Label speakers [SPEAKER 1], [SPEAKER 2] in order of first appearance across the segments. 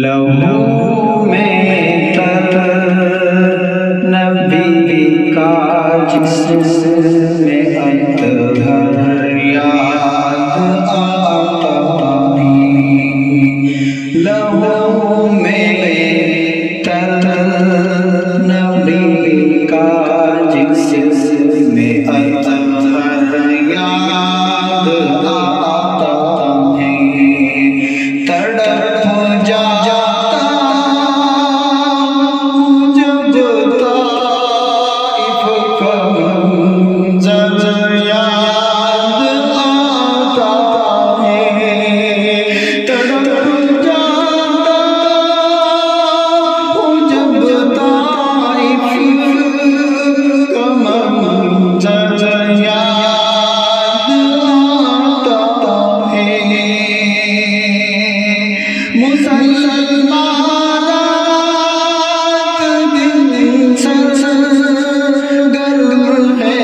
[SPEAKER 1] لہو میں تر نبی کا جسم میں اطہر یاد آتا ہے۔ لہو میں تر نبی کا جسم میں اطہر یاد آتا ہے۔ تڑپ جاتا جب طائف کا منظر یاد آتا ہے۔ تڑپ جاتا جب طائف کا منظر یاد آتا ہے۔ مسلمانات دن سرگرم ہے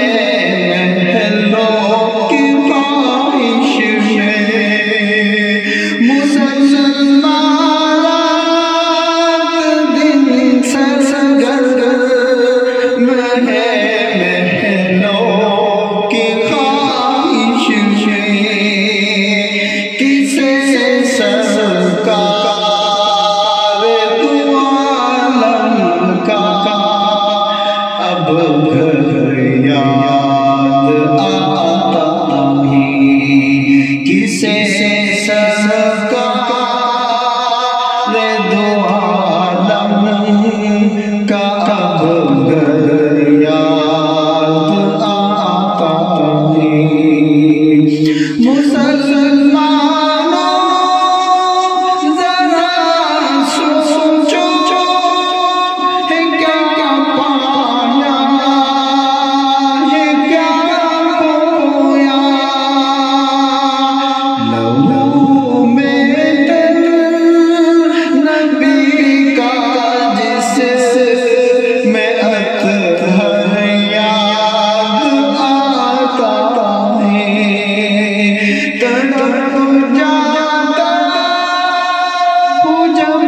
[SPEAKER 1] محلوں کی خواہش میں۔ مسلمانات دن سرگرم ہے محلوں کی خواہش میں۔ کسے سرکار اب گھر یاد آتا ہے۔ کسے سرکار دو عالم کا اب گھر یاد آتا ہے۔ مسلمانوں ذرا سوچو ہے کیا پایا ہے کیا کھویا۔ لہو میں تر نبی کا جسم میں اطہر یاد آتا ہے۔ تڑپ جاتا جب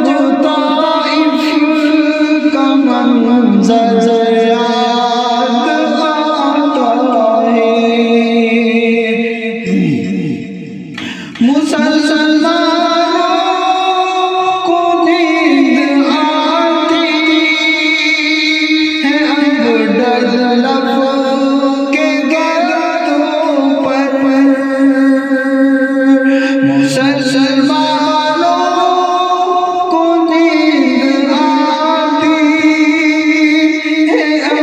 [SPEAKER 1] طائف کا منظر یاد آتا ہے۔ مسلمانوں کو نیند آتی ہے اب ڈر لب کے گردوں پر۔ مسلمانوں کو نیند آتی ہے اب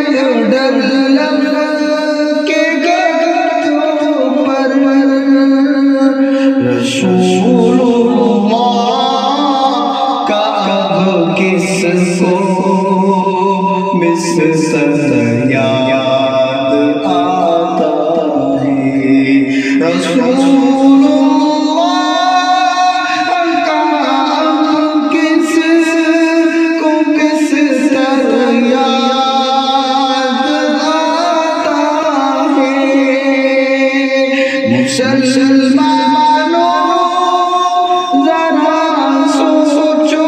[SPEAKER 1] ڈر لب کے گردوں پر۔ رسول اللہ کا اب کس کو مصر یاد آتا ہے۔ رسول اللہ کا اب کس کو مصر یاد آتا ہے۔ مسلمانوں ذرا سوچو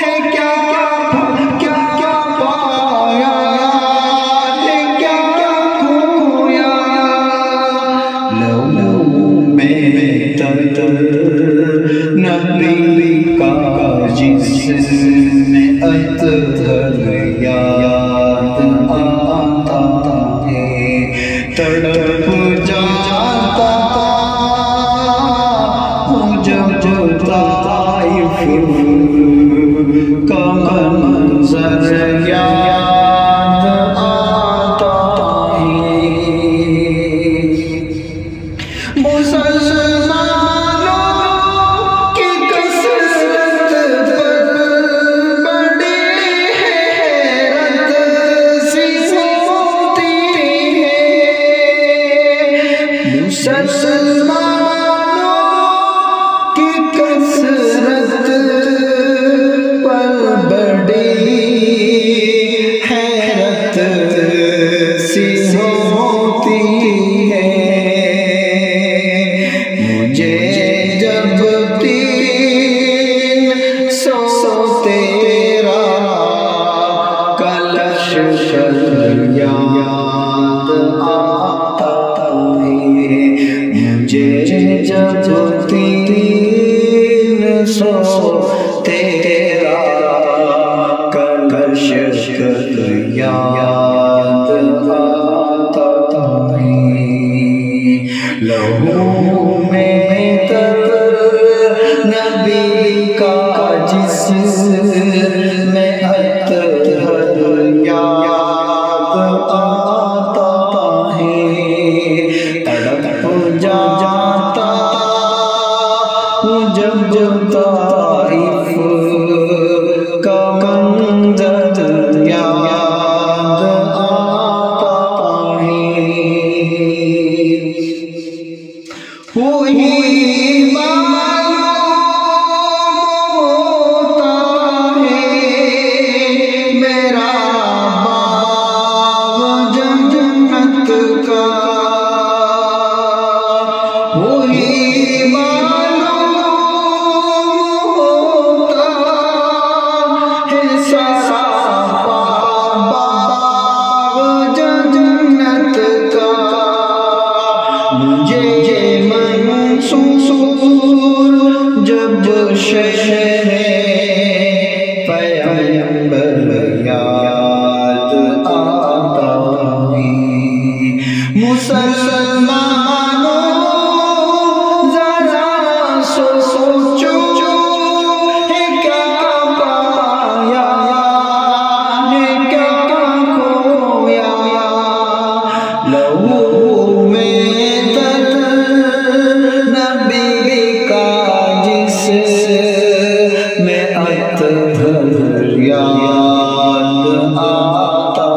[SPEAKER 1] ہے کیا پایا ہے کیا کھویا۔ لہو میں تر نبی کا جسم میں اطہر یاد آتا ہے۔ تڑپ جاتا جب طائف کا منظر یاد آتا ہے۔ مسلمانوں کی کثرت پر بڑی حیرت سو تیرا کلش یاد آتا ہے لہو میں تر نبی کا جسم میں اطہر یاد آتا ہے تڑپ جاتا ہوں جب طائف کا منظر یاد آتا ہے وہی معلوم ہوتا ہے میرا باغ جنت کا وہی معلوم ہوتا ہے سارا باغ جنت کا مجھے جب شہر پیغمبر یاد آتا ہے مسلمانوں ذرا سوچو ہے کیا پایا ہے کیا کھویا لہو میں نبی کا میں اطہر یاد آتا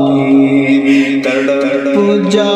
[SPEAKER 1] ہے تڑپ جا